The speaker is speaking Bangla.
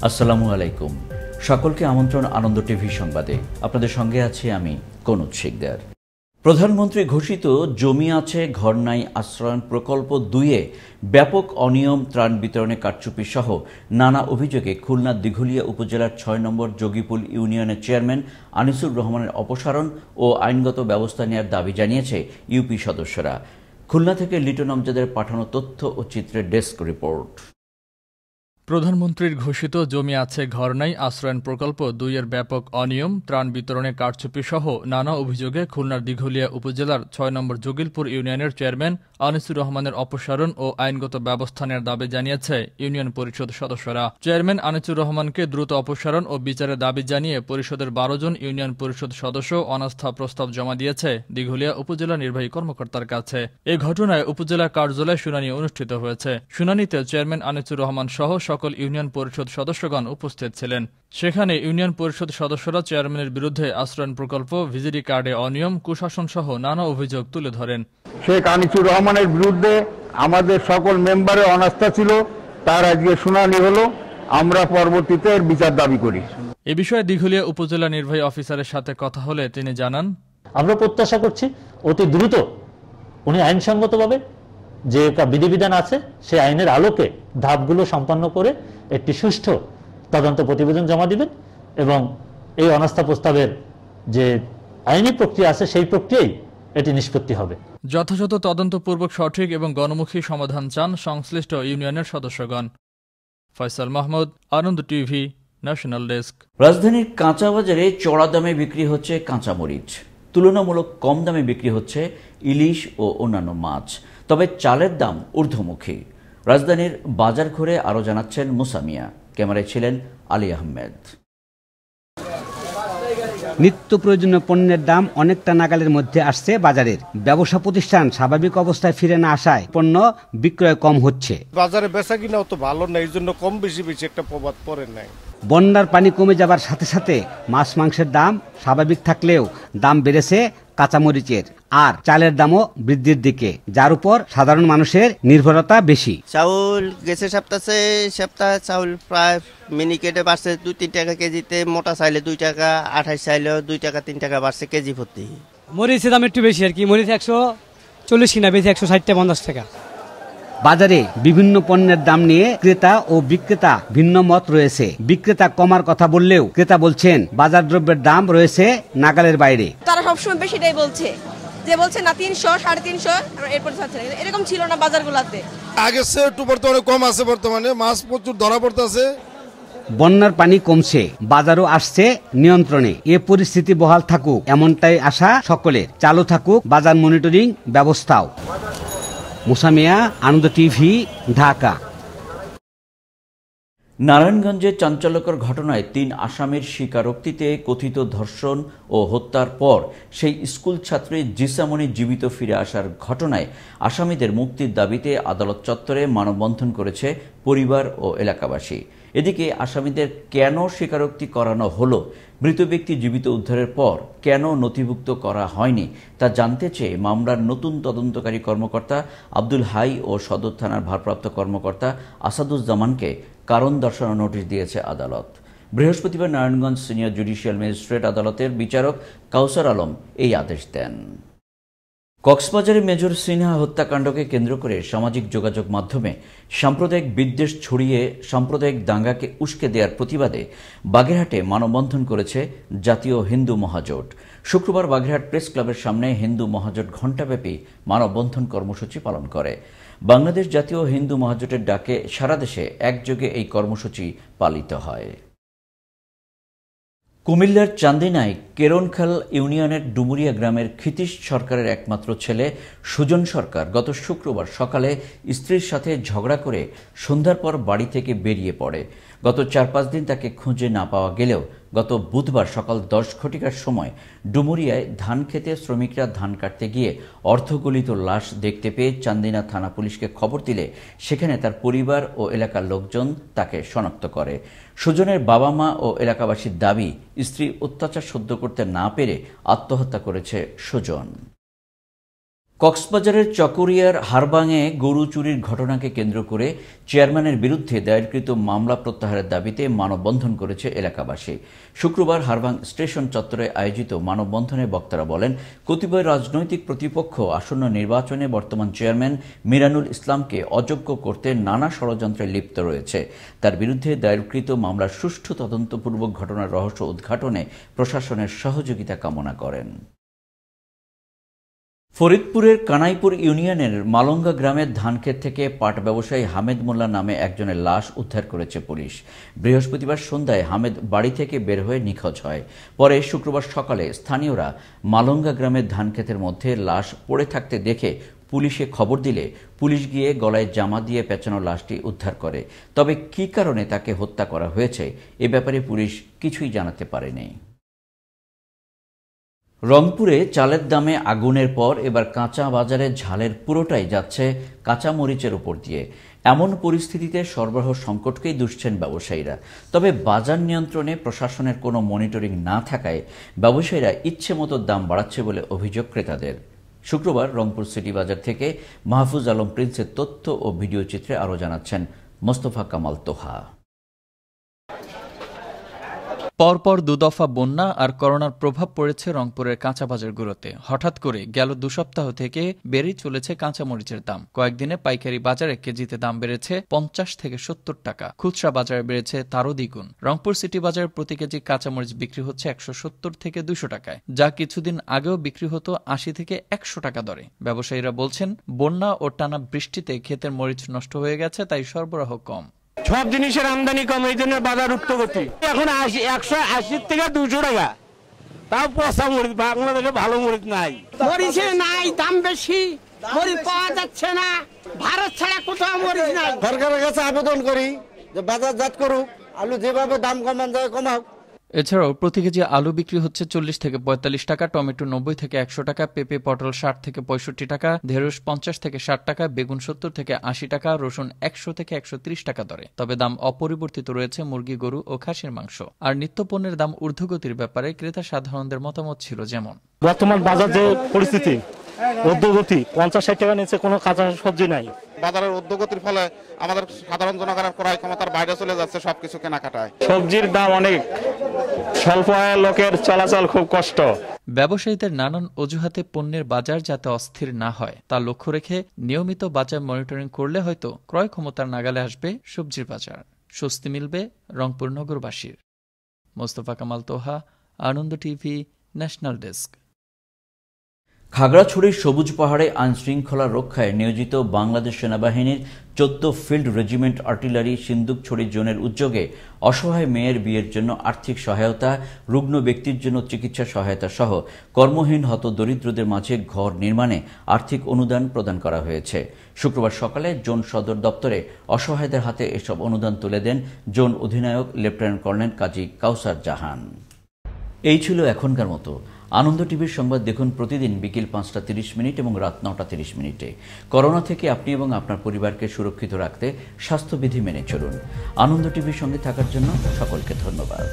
আসসালামু আলাইকুম। সকলকে আমন্ত্রণ আনন্দ টিভি সংবাদে। আপনাদের সঙ্গে আছি আমি কনুজ শিকদার। প্রধানমন্ত্রী ঘোষিত জমি আছে ঘর নাই আশ্রয়ণ প্রকল্প 2-এ ব্যাপক অনিয়ম, ত্রাণ বিতরণে কারচুপি সহ নানা অভিযোগে খুলনার দিঘলিয়া উপজেলার 6 নম্বর যোগীপুল ইউনিয়নের চেয়ারম্যান আনিসুর রহমানের অপসারণ ও আইনগত ব্যবস্থা নেওয়ার দাবি জানিয়েছে ইউপি সদস্যরা। খুলনা থেকে লিটন আমজাদের পাঠানো তথ্য ও চিত্রের ডেস্ক রিপোর্ট। প্রধানমন্ত্রীর ঘোষিত জমি আছে ঘর নাই আশ্রয়ণ প্রকল্প 2-এর ব্যাপক অনিয়ম, ত্রাণ বিতরণে কারচুপি সহ নানা অভিযোগে খুলনার দিঘলিয়া উপজেলার 6 নম্বর যোগীপুর ইউনিয়নের চেয়ারম্যান আনিসুর রহমানের অপসারণ ও আইনগত ব্যবস্থা নেওয়ার দাবি জানিয়েছে ইউনিয়ন পরিষদ সদস্যরা। চেয়ারম্যান আনিসুর রহমানকে দ্রুত অপসারণ ও বিচারের দাবি জানিয়ে পরিষদের 12 জন ইউনিয়ন পরিষদ সদস্য অনাস্থা প্রস্তাব জমা দিয়েছে দিঘলিয়া উপজেলা নির্বাহী কর্মকর্তার কাছে। এই ঘটনায় উপজেলা কার্যালয়ে শুনানি অনুষ্ঠিত হয়েছে। শুনানিতে চেয়ারম্যান আনিসুর রহমান সহ সকল ইউনিয়ন পরিষদ সদস্যগণ উপস্থিত ছিলেন। সেখানে ইউনিয়ন পরিষদ সদস্যরা চেয়ারম্যানের বিরুদ্ধে আশ্রয়ণ প্রকল্প, ভিজিডি কার্ডে অনিয়ম, কুশাসন সহ নানা অভিযোগ তুলে ধরেন। শেখ আনিসুর রহমানের বিরুদ্ধে আমাদের সকল মেম্বারের অনাস্থা ছিল, তার আজকে শুনানি হলো। আমরা পরবর্তীতে এর বিচার দাবি করি। এ বিষয়ে দিঘলিয়া উপজেলা নির্বাহী অফিসারের সাথে কথা হলে তিনি জানান, আমরা প্রত্যাশা করছি অতি দ্রুত উনি আইনসঙ্গতভাবে যে বিধিবিধান আছে সেই আইনের আলোকে ধাপগুলো সম্পন্ন করে একটি সুষ্ঠু তদন্ত প্রতিবেদন জমা দিবেন এবং এই অনাস্থা প্রস্তাবের যে আইনি প্রক্রিয়া আছে সেই প্রক্রিয়ায় এটি নিষ্পত্তি হবে। যথাযথ তদন্তপূর্বক সঠিক এবং গণমুখী সমাধান চান সংশ্লিষ্ট ইউনিয়নের সদস্যগণ। ফয়সাল মাহমুদ, আনন্দ টিভি, ন্যাশনাল ডেস্ক। রাজধানীর কাঁচা বাজারে চড়া দামে বিক্রি হচ্ছে কাঁচামরিচ, তুলনামূলক কম দামে বিক্রি হচ্ছে ইলিশ ও অন্যান্য মাছ। তবে চালের দাম ঊর্ধ্বমুখী। রাজধানীর বাজার ঘুরে আরও জানাচ্ছেন মুসা মিয়া। ক্যামেরায় ছিলেন আলী আহমেদ। নিত্য প্রয়োজনীয় পণ্যের দাম অনেকটা নাগালের মধ্যে আসছে বাজারের। ব্যবসা প্রতিষ্ঠান স্বাভাবিক অবস্থায় ফিরে না আসায় পণ্য বিক্রয় কম হচ্ছে। বাজারে বেচা কিনা অত ভালো না, এই জন্য কম বেশি একটা প্রভাব পড়ে নাই। বন্যার পানি কমে যাবার সাথে সাথে মাছ মাংসের দাম স্বাভাবিক থাকলেও দাম বেড়েছে কাঁচামরিচের, আর চালের দামও বৃদ্ধির দিকে, যার উপর সাধারণ মানুষের নির্ভরতা বেশি। চাউল গেছে সপ্তাহে চাউল প্রায় মিনিকেটে বাড়ছে 2-3 টাকা কেজিতে, মোটা চাইলে 2 টাকা, 28 চাইলেও 2 টাকা 3 টাকা বাড়ছে কেজি প্রতি। মরিচের দাম একটু বেশি আর কি, মরিচ 140 কিনা বেশি 160-50 টাকা। বাজারে বিভিন্ন পণ্যের দাম নিয়ে ক্রেতা ও বিক্রেতা ভিন্ন মত রয়েছে। বিক্রেতা কমার কথা বললেও ক্রেতা বলছেন বাজার দ্রব্যের দাম রয়েছে নাগালের বাইরে। তারা সবসময় বেশিটাই বলছে, যে বলছে না 300, 350, এরপর এরকম ছিল না বাজারগুলোতে। আগে সে একটু বর্তমানে কম আছে, বর্তমানে মাছ প্রচুর ধরা পড়তেছে। বন্যার পানি কমছে, বাজারও আসছে নিয়ন্ত্রণে। এ পরিস্থিতি বহাল থাকুক এমনটাই আশা সকলের। চালু থাকুক বাজার মনিটরিং ব্যবস্থাও। মুসা মিয়া, আনন্দ টিভি, ঢাকা। নারায়ণগঞ্জে চাঞ্চল্যকর ঘটনায় 3 আসামির স্বীকারোক্তিতে কথিত ধর্ষণ ও হত্যার পর সেই স্কুল ছাত্রী জিসামণি জীবিত ফিরে আসার ঘটনায় আসামিদের মুক্তির দাবিতে আদালত চত্বরে মানববন্ধন করেছে পরিবার ও এলাকাবাসী। এদিকে আসামিদের কেন স্বীকারোক্তি করানো হলো, মৃত ব্যক্তি জীবিত উদ্ধারের পর কেন নথিভুক্ত করা হয়নি তা জানতে চেয়ে মামলার নতুন তদন্তকারী কর্মকর্তা আব্দুল হাই ও সদর থানার ভারপ্রাপ্ত কর্মকর্তা আসাদুজ্জামানকে কারণ দর্শানোর নোটিশ দিয়েছে আদালত। বৃহস্পতিবার নারায়ণগঞ্জ সিনিয়র জুডিশিয়াল ম্যাজিস্ট্রেট আদালতের বিচারক কাউসার আলম এই আদেশ দেন। কক্সবাজারে মেজর সিনহা হত্যাকাণ্ডকে কেন্দ্র করে সামাজিক যোগাযোগ মাধ্যমে সাম্প্রদায়িক বিদ্বেষ ছড়িয়ে সাম্প্রদায়িক দাঙ্গাকে উস্কে দেওয়ার প্রতিবাদে বাগেরহাটে মানববন্ধন করেছে জাতীয় হিন্দু মহাজোট। শুক্রবার বাগেরহাট প্রেস ক্লাবের সামনে হিন্দু মহাজোট ঘণ্টাব্যাপী মানববন্ধন কর্মসূচি পালন করে। বাংলাদেশ জাতীয় হিন্দু মহাজোটের ডাকে সারা দেশে একযোগে এই কর্মসূচি পালিত হয়। কুমিল্লার চান্দিনায় কেরনখাল ইউনিয়নের ডুমুরিয়া গ্রামের ক্ষিতীশ সরকারের একমাত্র ছেলে সুজন সরকার গত শুক্রবার সকালে স্ত্রীর সাথে ঝগড়া করে সন্ধ্যার পর বাড়ি থেকে বেরিয়ে পড়ে। গত 4-5 দিন তাকে খুঁজে না পাওয়া গেলেও গত বুধবার সকাল 10 ঘটিকার সময় ডুমুরিয়ায় ধান খেতে শ্রমিকরা ধান কাটতে গিয়ে অর্ধগলিত লাশ দেখতে পেয়ে চান্দিনা থানা পুলিশকে খবর দিলে সেখানে তার পরিবার ও এলাকার লোকজন তাকে শনাক্ত করে। সুজনের বাবা মা ও এলাকাবাসীর দাবি, স্ত্রী অত্যাচার সহ্য করতে না পেরে আত্মহত্যা করেছে সুজন। কক্সবাজারের চকরিয়ার হারবাঙে গরু চুরির ঘটনাকে কেন্দ্র করে চেয়ারম্যানের বিরুদ্ধে দায়েরকৃত মামলা প্রত্যাহারের দাবিতে মানববন্ধন করেছে এলাকাবাসী। শুক্রবার হারবাং স্টেশন চত্বরে আয়োজিত মানববন্ধনে বক্তারা বলেন, কতিপয় রাজনৈতিক প্রতিপক্ষ আসন্ন নির্বাচনে বর্তমান চেয়ারম্যান মিরানুল ইসলামকে অযোগ্য করতে নানা ষড়যন্ত্রে লিপ্ত রয়েছে। তার বিরুদ্ধে দায়েরকৃত মামলার সুষ্ঠু তদন্তপূর্বক ঘটনার রহস্য উদ্ঘাটনে প্রশাসনের সহযোগিতা কামনা করেন। ফরিদপুরের কানাইপুর ইউনিয়নের মালঙ্গা গ্রামের ধানক্ষেত থেকে পাট ব্যবসায়ী হামেদ মোল্লা নামে একজনের লাশ উদ্ধার করেছে পুলিশ। বৃহস্পতিবার সন্ধ্যায় হামেদ বাড়ি থেকে বের হয়ে নিখোঁজ হয়। পরে শুক্রবার সকালে স্থানীয়রা মালঙ্গা গ্রামের ধানক্ষেতের মধ্যে লাশ পড়ে থাকতে দেখে পুলিশে খবর দিলে পুলিশ গিয়ে গলায় জামা দিয়ে পেঁচানো লাশটি উদ্ধার করে। তবে কী কারণে তাকে হত্যা করা হয়েছে এ ব্যাপারে পুলিশ কিছুই জানাতে পারেনি। রংপুরে চালের দামে আগুনের পর এবার কাঁচা বাজারে ঝালের পুরোটাই যাচ্ছে কাঁচা মরিচের উপর দিয়ে। এমন পরিস্থিতিতে সরবরাহ সংকটকেই দুষছেন ব্যবসায়ীরা। তবে বাজার নিয়ন্ত্রণে প্রশাসনের কোনো মনিটরিং না থাকায় ব্যবসায়ীরা ইচ্ছে মতো দাম বাড়াচ্ছে বলে অভিযোগ ক্রেতাদের। শুক্রবার রংপুর সিটি বাজার থেকে মাহফুজ আলম প্রিন্সের তথ্য ও ভিডিও চিত্রে আরও জানাচ্ছেন মোস্তফা কামাল তোহা। পরপর দুদফা বন্যা আর করোনার প্রভাব পড়েছে রংপুরের কাঁচা বাজারগুলোতে। হঠাৎ করে গেল 2 সপ্তাহ থেকে বেড়েই চলেছে কাঁচা মরিচের দাম। কয়েকদিনে পাইকারি বাজারে কেজিতে দাম বেড়েছে 50 থেকে 70 টাকা, খুচরা বাজারে বেড়েছে তারও দ্বিগুণ। রংপুর সিটি বাজারে প্রতি কেজি কাঁচা মরিচ বিক্রি হচ্ছে 170 থেকে 200 টাকায়, যা কিছুদিন আগেও বিক্রি হতো 80 থেকে 100 টাকা দরে। ব্যবসায়ীরা বলছেন, বন্যা ও টানা বৃষ্টিতে ক্ষেতের মরিচ নষ্ট হয়ে গেছে, তাই সরবরাহ কম। সব জিনিসের আমদানি কম, এই জন্য বাজার উঠতে এখন 180 থেকে 200 টাকা, তাও পচা মরিচ। বাংলাদেশে ভালো মরিচ নাই, মরিচে নাই, দাম বেশি, মরিচ পাওয়া যাচ্ছে না। ভারত ছাড়া কোথাও মরিচ নাই। সরকারের কাছে আবেদন করি যে বাজারজাত করুক, আলু যেভাবে দাম কমান যায় কমাক। এছাড়াও প্রতি কেজি আলু বিক্রি হচ্ছে 40 থেকে 45 টাকা, টমেটো 90 থেকে 100 টাকা, পেঁপে পটল 60 থেকে 65 টাকা, ঢেঁড়স 50 থেকে 60 টাকা, বেগুন 70 থেকে 80 টাকা, রসুন 100 থেকে 130 টাকা দরে। তবে দাম অপরিবর্তিত রয়েছে মুরগি, গরু ও খাসির মাংস। আর নিত্যপণ্যের দাম ঊর্ধ্বগতির ব্যাপারে ক্রেতা সাধারণদের মতামত ছিল যেমন, বর্তমান বাজার যে পরিস্থিতি, ঊর্ধ্বগতি 50-60 টাকা নিচে কোনো কাঁচা সবজি নাই। বাজারের ঊর্ধ্বগতির ফলে আমাদের সাধারণ জনগণের ক্রয় ক্ষমতার বাইরে চলে যাচ্ছে সবকিছু কেনাকাটায়। সবজির দাম অনেক, স্বল্প আয়ের লোকের চলাচল খুব কষ্ট। ব্যবসায়ীদের নানান অজুহাতে পণ্যের বাজার যাতে অস্থির না হয় তা লক্ষ্য রেখে নিয়মিত বাজার মনিটরিং করলে হয়তো ক্রয় ক্ষমতার নাগালে আসবে সবজির বাজার। স্বস্তি মিলবে রংপুর নগরবাসীর। মোস্তফা কামাল তোহা, আনন্দ টিভি, ন্যাশনাল ডেস্ক। খাগড়াছড়ির সবুজ পাহাড়ে আইনশৃঙ্খলা রক্ষায় নিয়োজিত বাংলাদেশ সেনাবাহিনীর 14 ফিল্ড রেজিমেন্ট আর্টিলারি সিন্দুকছড়ি জোনের উদ্যোগে অসহায় মেয়ের বিয়ের জন্য আর্থিক সহায়তা, রুগ্ন ব্যক্তির জন্য চিকিৎসা সহায়তা সহ কর্মহীন হতদরিদ্রদের মাঝে ঘর নির্মাণে আর্থিক অনুদান প্রদান করা হয়েছে। শুক্রবার সকালে জোন সদর দপ্তরে অসহায়দের হাতে এসব অনুদান তুলে দেন জোন অধিনায়ক লেফটেন্যান্ট কর্নেল কাজী কাউসার জাহান। এই ছিল এখনকার মতো। আনন্দ টিভির সংবাদ দেখুন প্রতিদিন বিকেল 5:30 এবং রাত 9:30। করোনা থেকে আপনি এবং আপনার পরিবারকে সুরক্ষিত রাখতে স্বাস্থ্যবিধি মেনে চলুন। আনন্দ টিভির সঙ্গে থাকার জন্য সকলকে ধন্যবাদ।